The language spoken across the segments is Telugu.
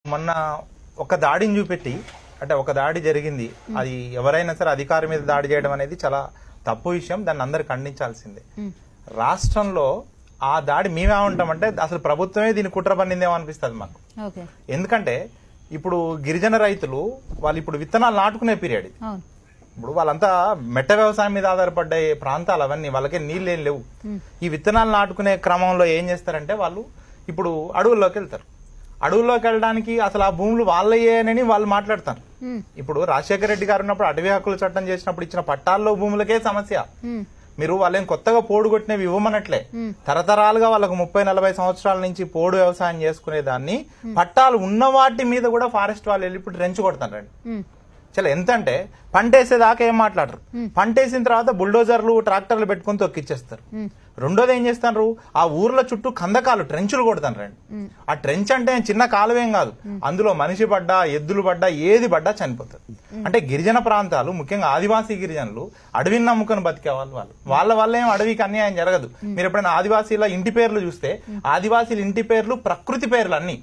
మొన్న ఒక దాడిని చూపెట్టి అంటే ఒక దాడి జరిగింది. అది ఎవరైనా సరే అధికారి మీద దాడి చేయడం అనేది చాలా తప్పు విషయం. దాన్ని అందరు ఖండించాల్సిందే. రాష్ట్రంలో ఆ దాడి మేమేమంటామంటే అసలు ప్రభుత్వమే దీన్ని కుట్ర పన్నిందేమో అనిపిస్తుంది మాకు. ఎందుకంటే ఇప్పుడు గిరిజన రైతులు వాళ్ళు ఇప్పుడు విత్తనాలు నాటుకునే పీరియడ్ ఇది. ఇప్పుడు వాళ్ళంతా మెట్ట వ్యవసాయం మీద ఆధారపడ్డ ప్రాంతాలు అవన్నీ, వాళ్ళకే నీళ్ళు ఏం లేవు. ఈ విత్తనాలు నాటుకునే క్రమంలో ఏం చేస్తారంటే వాళ్ళు ఇప్పుడు అడవుల్లోకి వెళ్తారు. అడవుల్లోకి వెళ్ళడానికి అసలు ఆ భూములు వాళ్ళయ్యేనని వాళ్ళు మాట్లాడతారు. ఇప్పుడు రాజశేఖర రెడ్డి గారు ఉన్నప్పుడు అటవీ హక్కుల చట్టం చేసినప్పుడు ఇచ్చిన పట్టాల్లో భూములకే సమస్య. మీరు వాళ్ళేం కొత్తగా పోడు కొట్టినవి ఇవ్వమనట్లే. తరతరాలుగా వాళ్ళకు 30-40 సంవత్సరాల నుంచి పోడు వ్యవసాయం చేసుకునే దాన్ని పట్టాలు ఉన్న వాటి మీద కూడా ఫారెస్ట్ వాళ్ళు వెళ్ళి ఇప్పుడు ట్రెంచ్ కొడతారండి. చాలా ఎంత అంటే పంట వేసేదాకా ఏం మాట్లాడరు. పంట వేసిన తర్వాత బుల్డోజర్లు ట్రాక్టర్లు పెట్టుకుని తొక్కిచ్చేస్తారు. రెండోది ఏం చేస్తారు, ఆ ఊర్ల చుట్టూ కందకాలు ట్రెంచులు కొడతారండి. ఆ ట్రెంచ్ అంటే చిన్న కాలువేం కాదు, అందులో మనిషి పడ్డా ఎద్దులు పడ్డా ఏది పడ్డా చనిపోతారు. అంటే గిరిజన ప్రాంతాలు ముఖ్యంగా ఆదివాసీ గిరిజనులు అడవిని నమ్ముకొని బతికే వాళ్ళ వల్ల ఏం అడవికి అన్యాయం జరగదు. మీరు ఎప్పుడైనా ఆదివాసీల ఇంటి పేర్లు చూస్తే ఆదివాసీల ఇంటి పేర్లు ప్రకృతి పేర్లు అన్ని.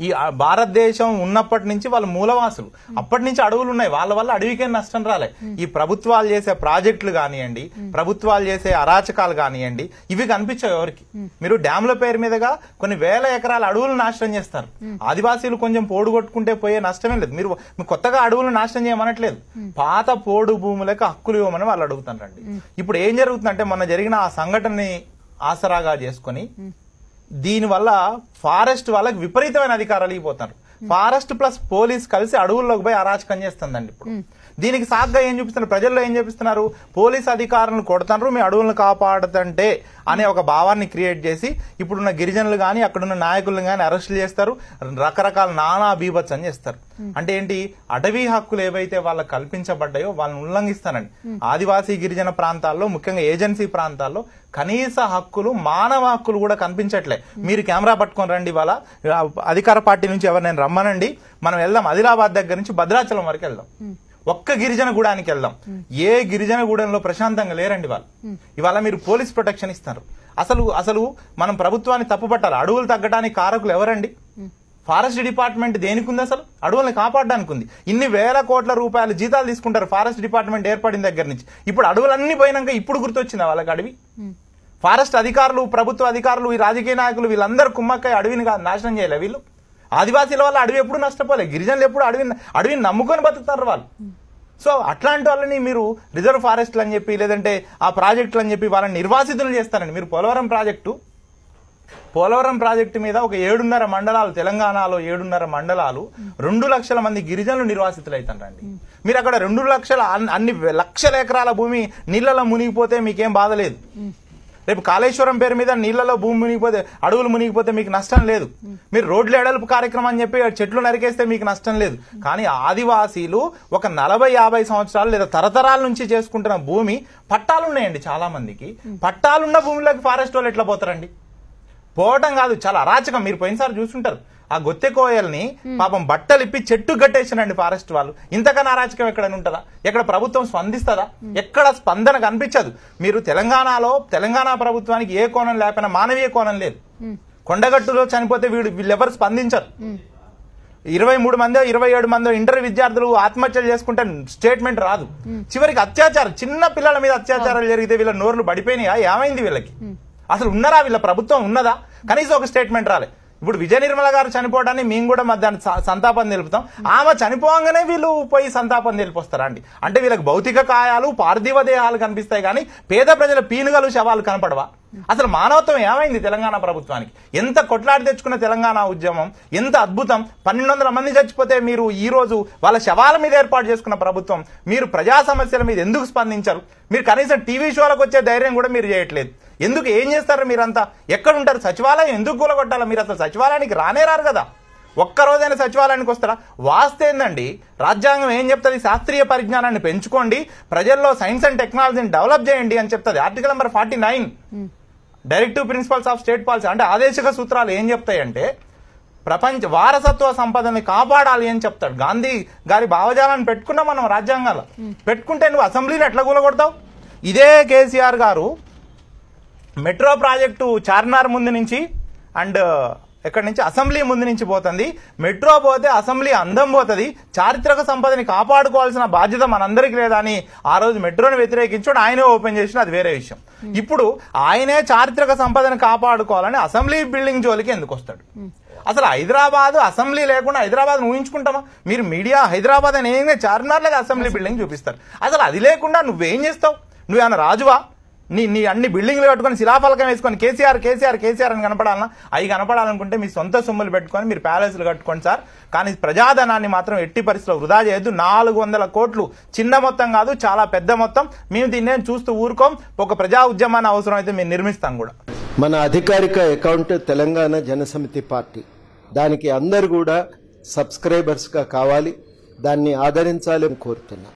ఈ భారతదేశం ఉన్నప్పటి నుంచి వాళ్ళు మూలవాసులు, అప్పటి నుంచి అడవులు ఉన్నాయి, వాళ్ళ వల్ల అడవికే నష్టం రాలే. ఈ ప్రభుత్వాలు చేసే ప్రాజెక్టులు కానివ్వండి, ప్రభుత్వాలు చేసే అరాచకాలు కానివ్వండి, ఇవి కనిపించవు ఎవరికి. మీరు డ్యాముల పేరు మీదుగా కొన్ని వేల ఎకరాల అడవులు నాశనం చేస్తారు. ఆదివాసీలు కొంచెం పోడు కొట్టుకుంటే పోయే నష్టమే లేదు. మీరు కొత్తగా అడవులు నాశనం చేయమనట్లేదు, పాత పోడు భూములకు హక్కులు ఇవ్వమని వాళ్ళు అడుగుతారండి. ఇప్పుడు ఏం జరుగుతుందంటే మొన్న జరిగిన ఆ సంఘటనని ఆసరాగా చేసుకుని దీనివల్ల ఫారెస్ట్ వాళ్ళకి విపరీతమైన అధికారాలు ఇవ్వబోతున్నారు. ఫారెస్ట్ ప్లస్ పోలీస్ కలిసి అడవుల్లోకి పోయి అరాచకం చేస్తుందండి. ఇప్పుడు దీనికి సాగ్గా ఏం చూపిస్తున్నారు, ప్రజల్లో ఏం చూపిస్తున్నారు, పోలీస్ అధికారులను కొడుతున్నారు, మీ అడవులను కాపాడుతుంటే అనే ఒక భావాన్ని క్రియేట్ చేసి ఇప్పుడున్న గిరిజనులు గాని అక్కడున్న నాయకులను గాని అరెస్టులు చేస్తారు, రకరకాల నానా బీభత్సం చేస్తారు. అంటే ఏంటి, అటవీ హక్కులు ఏవైతే వాళ్ళకి కల్పించబడ్డాయో వాళ్ళని ఉల్లంఘిస్తానండి. ఆదివాసీ గిరిజన ప్రాంతాల్లో ముఖ్యంగా ఏజెన్సీ ప్రాంతాల్లో కనీస హక్కులు, మానవ హక్కులు కూడా కనిపించట్లే. మీరు కెమెరా పట్టుకొని రండి, ఇవాళ అధికార పార్టీ నుంచి ఎవరినైనా రమ్మనండి, మనం వెళ్దాం ఆదిలాబాద్ దగ్గర నుంచి భద్రాచలం వరకు వెళ్దాం, ఒక్క గిరిజన గూడానికి వెళ్దాం. ఏ గిరిజన గూడెంలో ప్రశాంతంగా లేరండి వాళ్ళు. ఇవాళ మీరు పోలీస్ ప్రొటెక్షన్ ఇస్తారు. అసలు మనం ప్రభుత్వాన్ని తప్పుపట్టాలి. అడవులు తగ్గడానికి కారకులు ఎవరండి? ఫారెస్ట్ డిపార్ట్మెంట్ దేనికి ఉంది? అసలు అడవుల్ని కాపాడడానికి ఉంది. ఇన్ని వేల కోట్ల రూపాయలు జీతాలు తీసుకుంటారు ఫారెస్ట్ డిపార్ట్మెంట్ ఏర్పడిన దగ్గర నుంచి. ఇప్పుడు అడవులన్నీ పోయినాక ఇప్పుడు గుర్తొచ్చిందా వాళ్ళకి అడవి? ఫారెస్ట్ అధికారులు, ప్రభుత్వ అధికారులు, ఈ రాజకీయ నాయకులు వీళ్ళందరూ కుమ్మక్కై అడవిని నాశనం చేయలే. వీళ్ళు ఆదివాసీల వల్ల అడవి ఎప్పుడు నష్టపోలే, గిరిజనులు ఎప్పుడు అడవిని నమ్ముకొని బతుకుతారు వాళ్ళు. సో అట్లాంటి వాళ్ళని మీరు రిజర్వ్ ఫారెస్ట్లు అని చెప్పి లేదంటే ఆ ప్రాజెక్టులు అని చెప్పి వాళ్ళని నిర్వాసితులు చేస్తారండి. మీరు పోలవరం ప్రాజెక్టు మీద ఒక 7.5 మండలాలు, తెలంగాణలో 7.5 మండలాలు 2 లక్షల మంది గిరిజనులు నిర్వాసితులు అవుతారండి. మీరు అక్కడ 2 లక్షల అన్ని లక్షల ఎకరాల భూమి నీళ్లలో మునిగిపోతే మీకేం బాధ లేదు. రేపు కాళేశ్వరం పేరు మీద నీళ్లలో భూమి మునిగిపోతే, అడవులు మునిగిపోతే మీకు నష్టం లేదు. మీరు రోడ్లు ఎడల్పు కార్యక్రమం అని చెప్పి చెట్లు నరికేస్తే మీకు నష్టం లేదు. కానీ ఆదివాసీలు ఒక 40-50 సంవత్సరాలు లేదా తరతరాల నుంచి చేసుకుంటున్న భూమి పట్టాలున్నాయండి. చాలా మందికి పట్టాలున్న భూమిలోకి ఫారెస్ట్ వాళ్ళు ఎట్లా పోతారండి? పోవటం కాదు, చాలా అరాచకం. మీరు పోయినసారి చూసుంటారు, ఆ గొత్తె కోయల్ని పాపం బట్టలు ఇప్పి చెట్టు కట్టేసినండి ఫారెస్ట్ వాళ్ళు. ఇంతకన్నా అరాచకం ఎక్కడైనా ఉంటుందా? ఎక్కడ ప్రభుత్వం స్పందిస్తుందా? ఎక్కడ స్పందన కనిపించదు. మీరు తెలంగాణ ప్రభుత్వానికి ఏ కోణం లేకపోయినా మానవీయ కోణం లేదు. కొండగట్టులో చనిపోతే వీళ్ళెవరు స్పందించరు. 23 మందో 27 మందో ఇంటర్ విద్యార్థులు ఆత్మహత్యలు చేసుకుంటే స్టేట్మెంట్ రాదు. చివరికి అత్యాచారం, చిన్న పిల్లల మీద అత్యాచారాలు జరిగితే వీళ్ళ నోర్లు పడిపోయినాయా? ఏమైంది వీళ్ళకి? అసలు ఉన్నారా? వీళ్ళ ప్రభుత్వం ఉన్నదా? కనీసం ఒక స్టేట్మెంట్ రాలే. ఇప్పుడు విజయ నిర్మల గారు చనిపోవడాన్ని మేము కూడా దాన్ని సంతాపం తెలుపుతాం. ఆమె చనిపోగానే వీళ్ళు పోయి సంతాపం తెలిపొస్తారా అండి? అంటే వీళ్ళకి భౌతిక కాయాలు, పార్థివ దేహాలు కనిపిస్తాయి కానీ పేద ప్రజల పీనుగలు, శవాలు కనపడవా? అసలు మానవత్వం ఏమైంది తెలంగాణ ప్రభుత్వానికి? ఎంత కొట్లాడి తెచ్చుకున్న తెలంగాణ ఉద్యమం ఎంత అద్భుతం. 1200 మంది చచ్చిపోతే మీరు ఈ రోజు వాళ్ళ శవాల మీద ఏర్పాటు చేసుకున్న ప్రభుత్వం, మీరు ప్రజా సమస్యల మీద ఎందుకు స్పందించారు? మీరు కనీసం టీవీ షోలకు వచ్చే ధైర్యం కూడా మీరు చేయట్లేదు. ఎందుకు? ఏం చేస్తారు మీరంతా? ఎక్కడుంటారు? సచివాలయం ఎందుకు కూలగొట్టాలా? మీరు అసలు సచివాలయానికి రారు కదా. ఒక్కరోజైనా సచివాలయానికి వస్తారా? వాస్తేందండి, రాజ్యాంగం ఏం చెప్తుంది? శాస్త్రీయ పరిజ్ఞానాన్ని పెంచుకోండి, ప్రజల్లో సైన్స్ అండ్ టెక్నాలజీని డెవలప్ చేయండి అని చెప్తుంది. Article number 49 directive principles of state policy. అంటే ఆదేశిక సూత్రాలు ఏం చెప్తాయంటే ప్రపంచ వారసత్వ సంపదని కాపాడాలి అని చెప్తాడు. గాంధీ గారి భావజాలాన్ని పెట్టుకున్నా మనం రాజ్యాంగాలు పెట్టుకుంటే నువ్వు అసెంబ్లీని ఎట్లా కూలగొడతావు? ఇదే కేసీఆర్ గారు మెట్రో ప్రాజెక్టు చార్మినార్ ముందు నుంచి అండ్ ఎక్కడి నుంచి అసెంబ్లీ ముందు నుంచి పోతుంది. మెట్రో పోతే అసెంబ్లీ అందం పోతుంది. చారిత్రక సంపదని కాపాడుకోవాల్సిన బాధ్యత మనందరికీ లేదా అని ఆ రోజు మెట్రోని వ్యతిరేకించుడు ఆయనే ఓపెన్ చేసిన, అది వేరే విషయం. ఇప్పుడు ఆయనే చారిత్రక సంపదని కాపాడుకోవాలని అసెంబ్లీ బిల్డింగ్ జోలికి ఎందుకు వస్తాడు? అసలు హైదరాబాద్ అసెంబ్లీ లేకుండా హైదరాబాద్ ఊహించుకుంటామా? మీరు మీడియా హైదరాబాద్ అని ఏం చార్మినార్ లాగా అసెంబ్లీ బిల్డింగ్ చూపిస్తారు. అసలు అది లేకుండా నువ్వేం చేస్తావు? నువ్వేమన్నా రాజువా? నీ అన్ని బిల్డింగ్లు కట్టుకొని శిలాఫలకం వేసుకొని కేసీఆర్ కేసీఆర్ కేసీఆర్ అని కనపడాలన్నా? అవి కనపడాలనుకుంటే మీ సొంత సొమ్ములు పెట్టుకొని మీరు ప్యాలెస్లు కట్టుకోండి సార్. కానీ ప్రజాధనాన్ని మాత్రం ఎట్టి పరిస్థితుల్లో వృధా చేయొద్దు. 400 కోట్లు చిన్న మొత్తం కాదు, చాలా పెద్ద మొత్తం. మేము దీన్ని చూస్తూ ఊరుకోం. ఒక ప్రజా ఉద్యమాన్ని అవసరం అయితే మేము నిర్మిస్తాం కూడా. మన అధికారిక అకౌంట్ తెలంగాణ జనసమితి పార్టీ. దానికి అందరు కూడా సబ్స్క్రైబర్స్గా కావాలి, దాన్ని ఆదరించాలని కోరుతున్నాం.